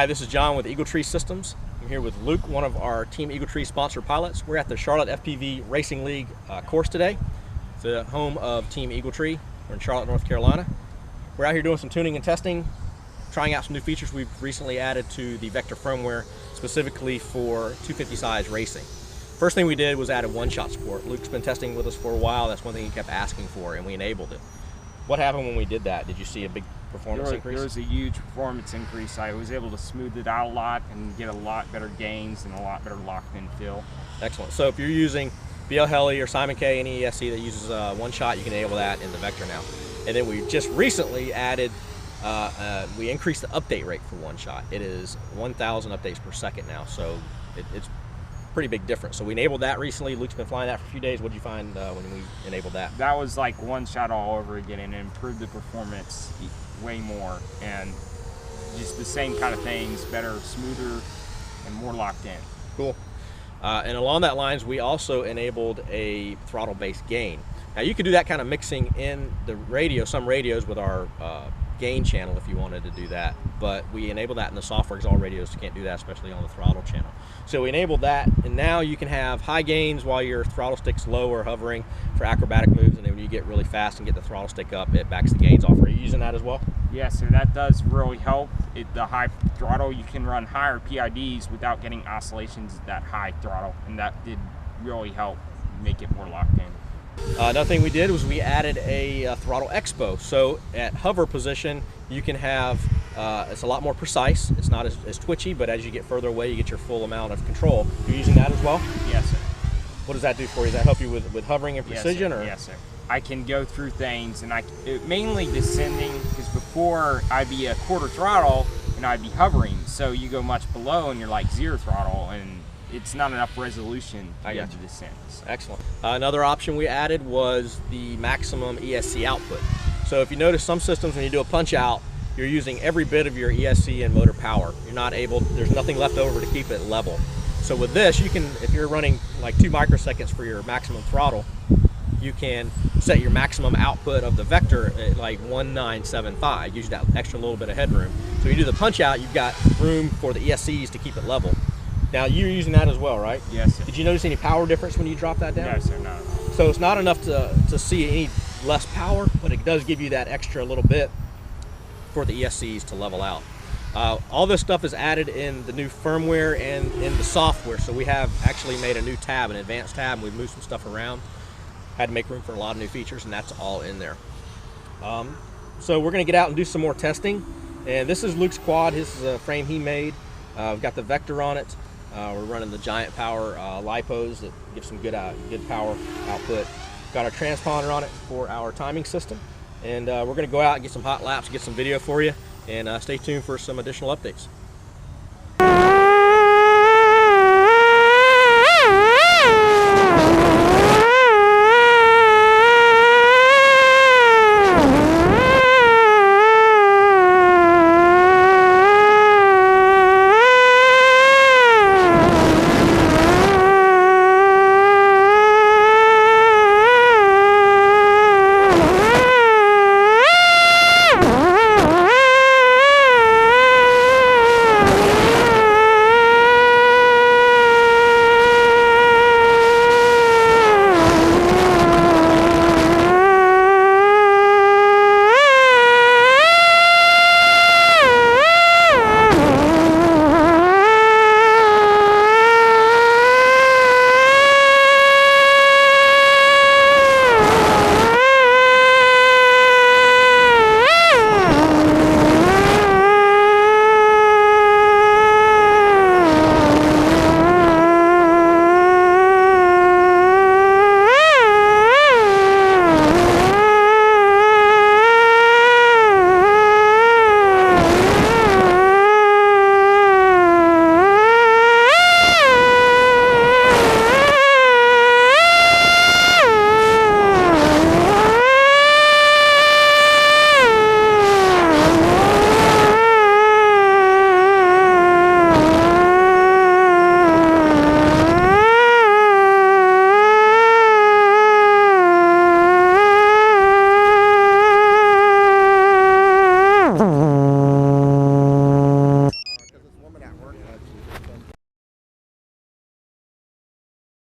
Hi, this is John with Eagle Tree Systems. I'm here with Luke, one of our Team Eagle Tree sponsor pilots. We're at the Charlotte FPV Racing League course today. It's the home of Team Eagle Tree. We're in Charlotte, North Carolina. We're out here doing some tuning and testing, trying out some new features we've recently added to the Vector firmware, specifically for 250 size racing. First thing we did was add a one-shot support. Luke's been testing with us for a while. That's one thing he kept asking for, and we enabled it. What happened when we did that? Did you see a big performance increase? There was a huge performance increase. I was able to smooth it out a lot and get a lot better gains and a lot better locked-in feel. Excellent. So if you're using BL Heli or Simon K, any ESC that uses one shot, you can enable that in the Vector now. And then we just recently added, we increased the update rate for one shot. It is 1,000 updates per second now, so it's pretty big difference. So we enabled that recently. Luke's been flying that for a few days. What did you find when we enabled that? That was like one shot all over again, and it improved the performance way more, and just the same kind of things, better, smoother, and more locked in. Cool. And along that lines, we also enabled a throttle-based gain. Now you could do that kind of mixing in the radio, some radios with our gain channel if you wanted to do that, but we enabled that in the software because all radios can't do that, especially on the throttle channel. So we enabled that, and now you can have high gains while your throttle stick's low or hovering for acrobatic moves, and then when you get really fast and get the throttle stick up, it backs the gains off. Are you using that as well? Yes, so that does really help. The high throttle, you can run higher PIDs without getting oscillations at that high throttle, and that did really help make it more locked in. Another thing we did was we added a throttle expo. So at hover position, you can have, it's a lot more precise. It's not as twitchy, but as you get further away, you get your full amount of control. You're using that as well? Yes, sir. What does that do for you? Does that help you with hovering and precision? Yes, sir. Yes, sir. I can go through things, and mainly descending, because before I'd be a quarter throttle and I'd be hovering, so you go much below and you're like zero throttle, and it's not enough resolution to get the descents. Excellent. Another option we added was the maximum ESC output. So if you notice some systems when you do a punch out, you're using every bit of your ESC and motor power. You're not able, there's nothing left over to keep it level. So with this, you can, if you're running like 2 microseconds for your maximum throttle, you can set your maximum output of the Vector at like 1975. Use that extra little bit of headroom. So when you do the punch out, you've got room for the ESCs to keep it level. Now you're using that as well, right? Yes, sir. Did you notice any power difference when you drop that down? No, sir, no. So it's not enough to see any less power, but it does give you that extra little bit for the ESCs to level out. All this stuff is added in the new firmware and in the software. So we have actually made a new tab, an advanced tab, and we've moved some stuff around. Had to make room for a lot of new features, and that's all in there. So we're gonna get out and do some more testing. And this is Luke's quad. This is a frame he made. We've got the Vector on it. We're running the giant power lipos that give some good power output. Got our transponder on it for our timing system. And we're gonna go out and get some hot laps, get some video for you, and stay tuned for some additional updates.